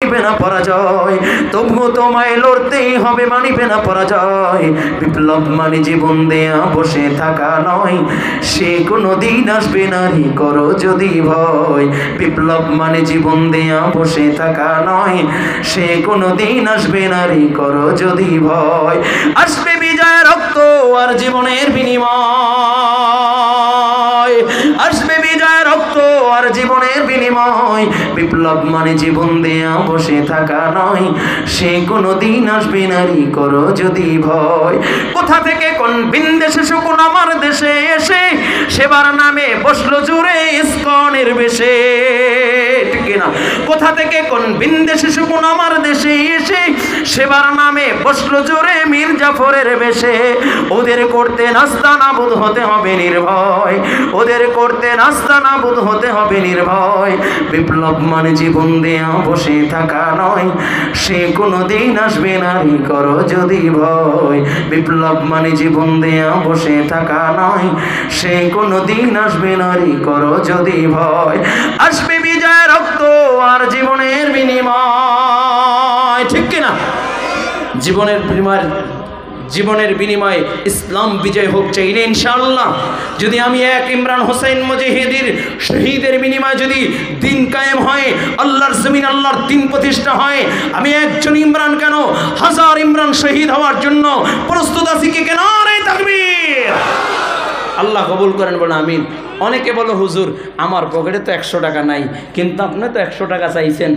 মানিবে না পরাজয়, তবুও তোমায় লড়তেই হবে, মানিবে না পরাজয়। বিপ্লব মানে জীবন দেয়া বসে থাকা নয়, সে কোনো দিন আসবে না রে করো যদি ভয়। বিপ্লব মানে জীবন দেয়া বসে থাকা নয়, সে কোনো দিন আসবে না রে করো যদি ভয়। আসবে বিজয় রক্ত আর জীবনের বিনিময়, আসবে বিজয় রক্ত আর জীবনের বিনিময়। বিপ্লব মানে জীবন দেয়া বসে থাকা নয়, সে কোনো দিন আসবে না রে করো যদি ভয়। কোথা থেকে কোন বিন্দেশে শকুন আমার দেশে এসে সেবার নামে বসলো জুড়ে ইসকনের বেশে, ঠিক না? কোথা থেকে কোন বিন্দেশে শকুন আমার দেশে এসে সেবার নামে বসলো জোরে মীর জাফরের বেশে। ওদের করতে নাস্তা নাবুদ হতে হবে নির্ভয়, ওদের করতে নাস্তা নাবুদ হতে হবে নির্ভয়। বিপ্লব মানে জীবন দেয়া বসে থাকা নয়, সে কোনো দিন আসবে না রে করো যদি ভয়। বিপ্লব মানে জীবন দেয়া বসে থাকা নয়, সে কোনো দিন আসবে না রে করো যদি ভয়। আসবে বিজয় রক্ত আর জীবনের বিনিময়, ঠিক কিনা? জীবনের বিনিময়ে ইসলাম বিজয় হোক চাইলে ইনশাআল্লাহ। যদি আমি এক ইমরান হোসেন মুজাহিদের শহীদের বিনিময়ে যদি দিন কায়েম হয়, আল্লাহর জমিন আল্লাহর দিন প্রতিষ্ঠা হয়, আমি একজন ইমরান কেন 1000 ইমরান শহীদ হওয়ার জন্য প্রস্তুত আছি কি কেন? নারে তাকবীর! আল্লাহ কবুল করেন, বলেন আমিন। অনেকে বলো হুজুর আমার পকেটে তো 100 টাকা নাই, কিন্তু আপনি তো 100 টাকা চাইছেন।